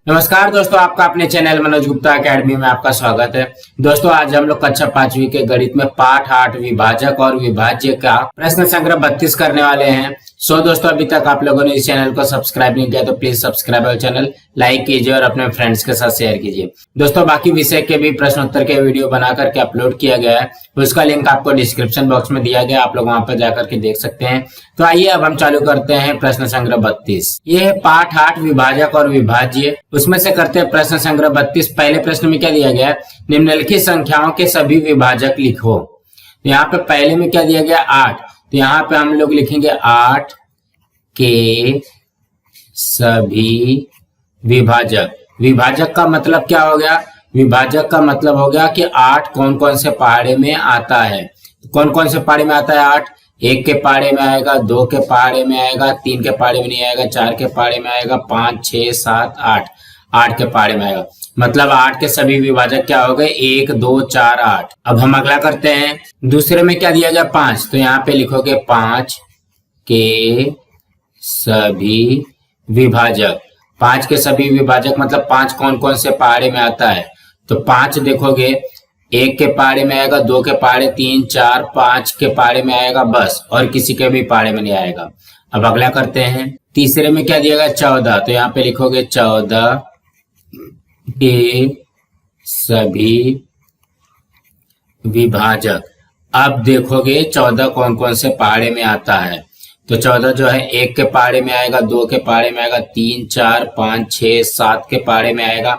नमस्कार दोस्तों, आपका अपने चैनल मनोज गुप्ता एकेडमी में आपका स्वागत है। दोस्तों आज हम लोग कक्षा 5वीं के गणित में पाठ 8 विभाजक और विभाज्य का प्रश्न संग्रह 32 करने वाले हैं। दोस्तों अभी तक आप लोगों ने इस चैनल को सब्सक्राइब नहीं किया तो प्लीज सब्सक्राइब और चैनल लाइक कीजिए और अपने फ्रेंड्स के साथ शेयर कीजिए। दोस्तों बाकी विषय के भी प्रश्नोत्तर के वीडियो बना करके अपलोड किया गया है, उसका लिंक आपको डिस्क्रिप्शन बॉक्स में दिया गया, आप लोग वहां पर जाकर के देख सकते हैं। तो आइए अब हम चालू करते हैं प्रश्न संग्रह 32। ये है पाठ 8 विभाजक और विभाज्य, उसमें से करते हैं प्रश्न संग्रह 32। पहले प्रश्न में क्या दिया गया है, निम्नलिखित संख्याओं के सभी विभाजक लिखो। यहाँ पे पहले में क्या दिया गया 8, तो यहाँ पे हम लोग लिखेंगे 8 के सभी विभाजक। विभाजक का मतलब क्या हो गया, विभाजक का मतलब हो गया कि 8 कौन कौन से पहाड़े में आता है। कौन कौन से पहाड़े में आता है 8, 1 के पहाड़े में आएगा, 2 के पहाड़े में आएगा, 3 के पहाड़े में नहीं आएगा, 4 के पहाड़े में आएगा, 5 6 7 8, 8 के पहाड़े में आएगा। मतलब 8 के सभी विभाजक क्या हो गए, 1 2 4 8। अब हम अगला करते हैं, दूसरे में क्या दिया गया 5, तो यहाँ पे लिखोगे 5 के सभी विभाजक। 5 के सभी विभाजक मतलब 5 कौन कौन से पहाड़े में आता है, तो 5 देखोगे 1 के पहाड़े में आएगा, 2 के पहाड़े, 3 4 5 के पहाड़े में आएगा बस, और किसी के भी पहाड़े में नहीं आएगा। अब अगला करते हैं, तीसरे में क्या दिया गया 14, तो यहाँ पे लिखोगे 14 के सभी विभाजक। अब देखोगे 14 कौन कौन से पहाड़े में आता है, तो 14 जो है 1 के पहाड़े में आएगा, 2 के पहाड़े में आएगा, 3 4 5 6 7 के पहाड़े में आएगा,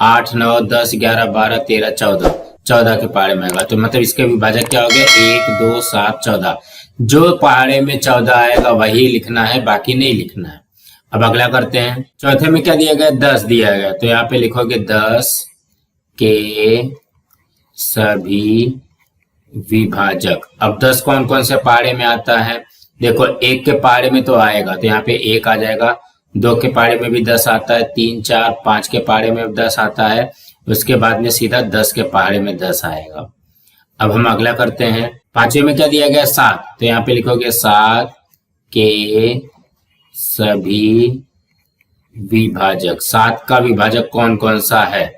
8 9 10 11 12 13 14 के पहाड़े में आएगा। तो मतलब इसके विभाजक क्या हो गया 1 2 7 14। जो पहाड़े में 14 आएगा वही लिखना है, बाकी नहीं लिखना है। अब अगला करते हैं, चौथे में क्या दिया गया 10 दिया गया, तो यहाँ पे लिखोगे 10 के सभी विभाजक। अब 10 कौन कौन से पहाड़े में आता है, देखो 1 के पहाड़े में तो आएगा, तो यहाँ पे 1 आ जाएगा, 2 के पहाड़े में भी 10 आता है, 3 4 5 के पहाड़े में 10 आता है, उसके बाद में सीधा 10 के पहाड़े में 10 आएगा। अब हम अगला करते हैं, पांचवे में क्या दिया गया 7, तो यहाँ पे लिखोगे 7 के सभी विभाजक। 7 का विभाजक कौन कौन सा है,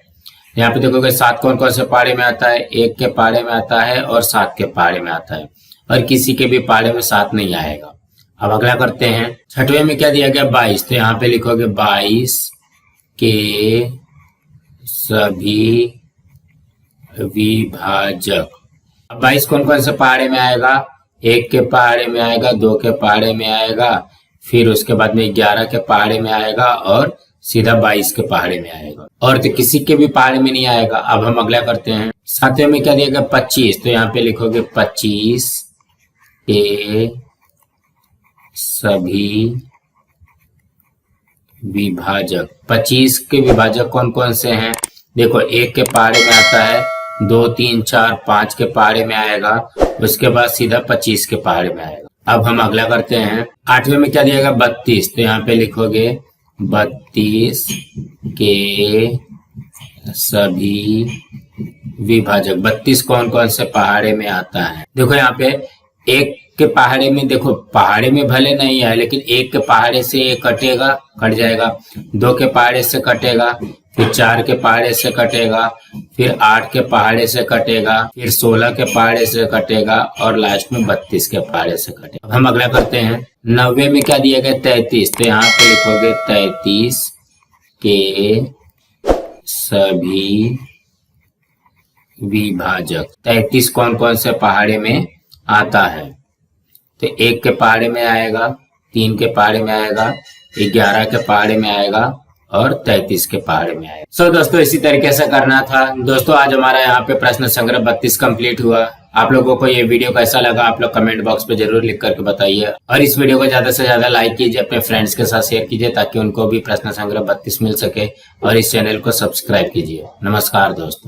यहाँ पे देखोगे 7 कौन कौन से पहाड़े में आता है, 1 के पहाड़े में आता है और 7 के पहाड़े में आता है, और किसी के भी पहाड़े में 7 नहीं आएगा। अब अगला करते हैं, छठवें में क्या दिया गया 22, तो यहाँ पे लिखोगे 22 के सभी विभाजक। अब 22 कौन कौन से पहाड़े में आएगा, 1 के पहाड़े में आएगा, 2 के पहाड़े में आएगा, फिर उसके बाद में 11 के पहाड़े में आएगा और सीधा 22 के पहाड़े में आएगा, और तो किसी के भी पहाड़े में नहीं आएगा। अब हम अगला करते हैं, सातवें में क्या दिया गया 25, तो यहाँ पे लिखोगे 25 के सभी विभाजक। 25 के विभाजक कौन कौन से हैं, देखो 1 के पहाड़े में आता है, 2 3 4 5 के पहाड़े में आएगा, उसके बाद सीधा 25 के पहाड़े में आएगा। अब हम अगला करते हैं, आठवें में क्या दिया गया 32, तो यहाँ पे लिखोगे 32 के सभी विभाजक। 32 कौन कौन से पहाड़े में आता है, देखो यहाँ पे 1 के पहाड़े में, देखो पहाड़े में भले नहीं है लेकिन 1 के पहाड़े से ये कटेगा, कट जाएगा, 2 के पहाड़े से कटेगा, फिर 4 के पहाड़े से कटेगा, फिर 8 के पहाड़े से कटेगा, फिर 16 के पहाड़े से कटेगा, और लास्ट में 32 के पहाड़े से कटेगा। अब हम अगला करते हैं, 90 में क्या दिया गया 33, तो यहाँ पे लिखोगे 33 के सभी विभाजक। 33 कौन कौन से पहाड़े में आता है, तो 1 के पहाड़े में आएगा, 3 के पहाड़े में आएगा, 11 के पहाड़े में आएगा और 33 के पहाड़े में आएगा। दोस्तों इसी तरीके से करना था। दोस्तों आज हमारा यहाँ पे प्रश्न संग्रह 32 कंप्लीट हुआ। आप लोगों को ये वीडियो कैसा लगा आप लोग कमेंट बॉक्स पे जरूर लिख करके बताइए, और इस वीडियो को ज्यादा से ज्यादा लाइक कीजिए, अपने फ्रेंड्स के साथ शेयर कीजिए ताकि उनको भी प्रश्न संग्रह 32 मिल सके, और इस चैनल को सब्सक्राइब कीजिए। नमस्कार दोस्तों।